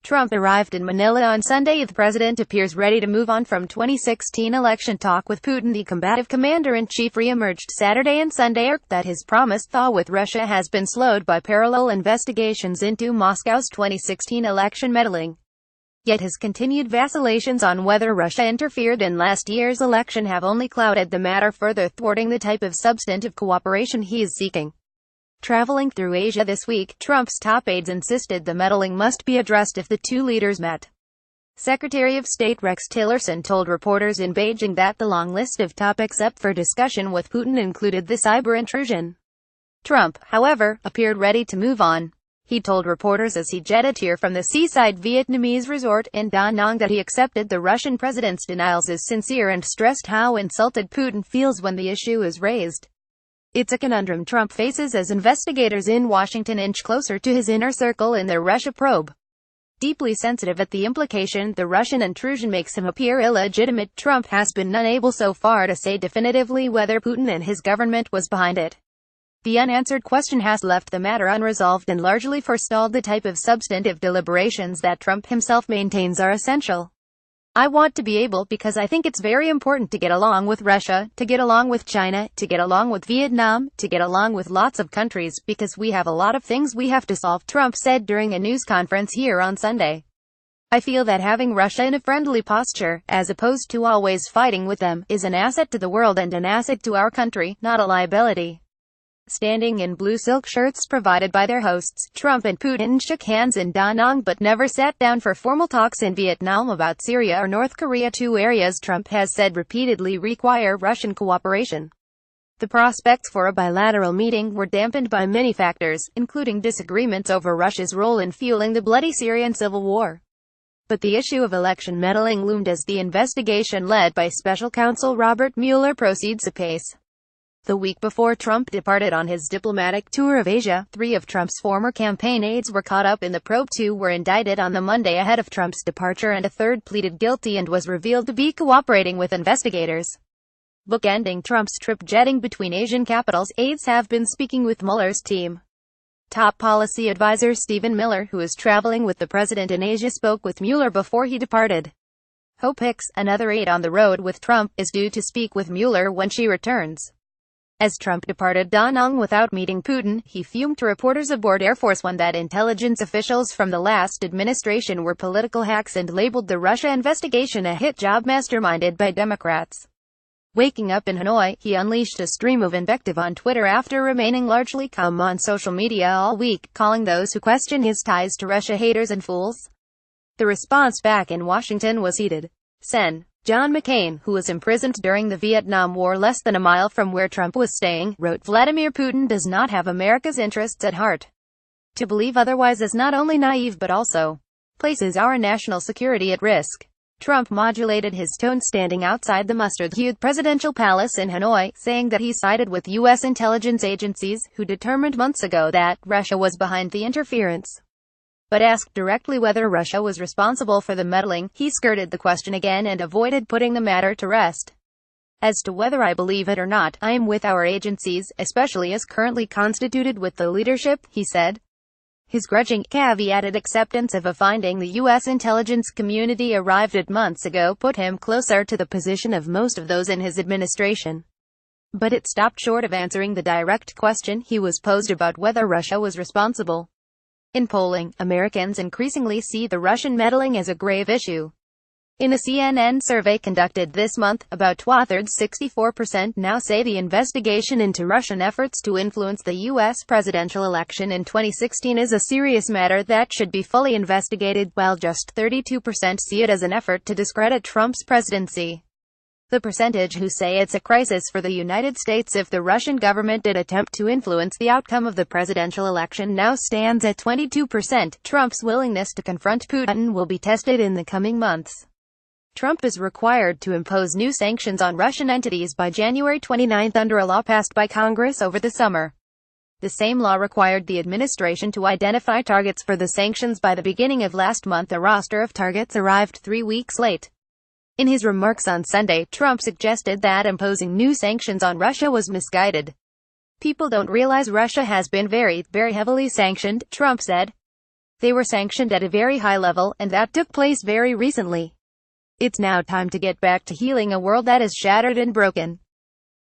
Trump arrived in Manila on Sunday. The president appears ready to move on from 2016 election talk with Putin. The combative commander-in-chief re-emerged Saturday and Sunday that his promised thaw with Russia has been slowed by parallel investigations into Moscow's 2016 election meddling. Yet his continued vacillations on whether Russia interfered in last year's election have only clouded the matter further, thwarting the type of substantive cooperation he is seeking. Traveling through Asia this week, Trump's top aides insisted the meddling must be addressed if the two leaders met. Secretary of State Rex Tillerson told reporters in Beijing that the long list of topics up for discussion with Putin included the cyber intrusion. Trump, however, appeared ready to move on. He told reporters as he jetted here from the seaside Vietnamese resort in Da Nang that he accepted the Russian president's denials as sincere and stressed how insulted Putin feels when the issue is raised. It's a conundrum Trump faces as investigators in Washington inch closer to his inner circle in their Russia probe. Deeply sensitive at the implication the Russian intrusion makes him appear illegitimate, Trump has been unable so far to say definitively whether Putin and his government was behind it. The unanswered question has left the matter unresolved and largely forestalled the type of substantive deliberations that Trump himself maintains are essential. I want to be able, because I think it's very important to get along with Russia, to get along with China, to get along with Vietnam, to get along with lots of countries, because we have a lot of things we have to solve, Trump said during a news conference here on Sunday. I feel that having Russia in a friendly posture, as opposed to always fighting with them, is an asset to the world and an asset to our country, not a liability. Standing in blue silk shirts provided by their hosts, Trump and Putin shook hands in Da Nang but never sat down for formal talks in Vietnam about Syria or North Korea, two areas Trump has said repeatedly require Russian cooperation. The prospects for a bilateral meeting were dampened by many factors, including disagreements over Russia's role in fueling the bloody Syrian civil war. But the issue of election meddling loomed as the investigation led by special counsel Robert Mueller proceeds apace. The week before Trump departed on his diplomatic tour of Asia, 3 of Trump's former campaign aides were caught up in the probe. 2 were indicted on the Monday ahead of Trump's departure and a third pleaded guilty and was revealed to be cooperating with investigators. Bookending Trump's trip jetting between Asian capitals, aides have been speaking with Mueller's team. Top policy advisor Stephen Miller, who is traveling with the president in Asia, spoke with Mueller before he departed. Hope Hicks, another aide on the road with Trump, is due to speak with Mueller when she returns. As Trump departed Da Nang without meeting Putin, he fumed to reporters aboard Air Force One that intelligence officials from the last administration were political hacks and labeled the Russia investigation a hit job masterminded by Democrats. Waking up in Hanoi, he unleashed a stream of invective on Twitter after remaining largely calm on social media all week, calling those who question his ties to Russia haters and fools. The response back in Washington was heated. Sen. John McCain, who was imprisoned during the Vietnam War less than a mile from where Trump was staying, wrote, "Vladimir Putin does not have America's interests at heart. To believe otherwise is not only naive but also places our national security at risk." Trump modulated his tone standing outside the mustard-hued presidential palace in Hanoi, saying that he sided with U.S. intelligence agencies, who determined months ago that Russia was behind the interference. But asked directly whether Russia was responsible for the meddling, he skirted the question again and avoided putting the matter to rest. "As to whether I believe it or not, I am with our agencies, especially as currently constituted with the leadership," he said. His grudging, caveated acceptance of a finding the U.S. intelligence community arrived at months ago put him closer to the position of most of those in his administration. But it stopped short of answering the direct question he was posed about whether Russia was responsible. In polling, Americans increasingly see the Russian meddling as a grave issue. In a CNN survey conducted this month, about 64% now say the investigation into Russian efforts to influence the U.S. presidential election in 2016 is a serious matter that should be fully investigated, while just 32% see it as an effort to discredit Trump's presidency. The percentage who say it's a crisis for the United States if the Russian government did attempt to influence the outcome of the presidential election now stands at 22%. Trump's willingness to confront Putin will be tested in the coming months. Trump is required to impose new sanctions on Russian entities by January 29 under a law passed by Congress over the summer. The same law required the administration to identify targets for the sanctions by the beginning of last month. A roster of targets arrived 3 weeks late. In his remarks on Sunday, Trump suggested that imposing new sanctions on Russia was misguided. "People don't realize Russia has been very, very heavily sanctioned," Trump said. They were sanctioned at a very high level, and that took place very recently. It's now time to get back to healing a world that is shattered and broken.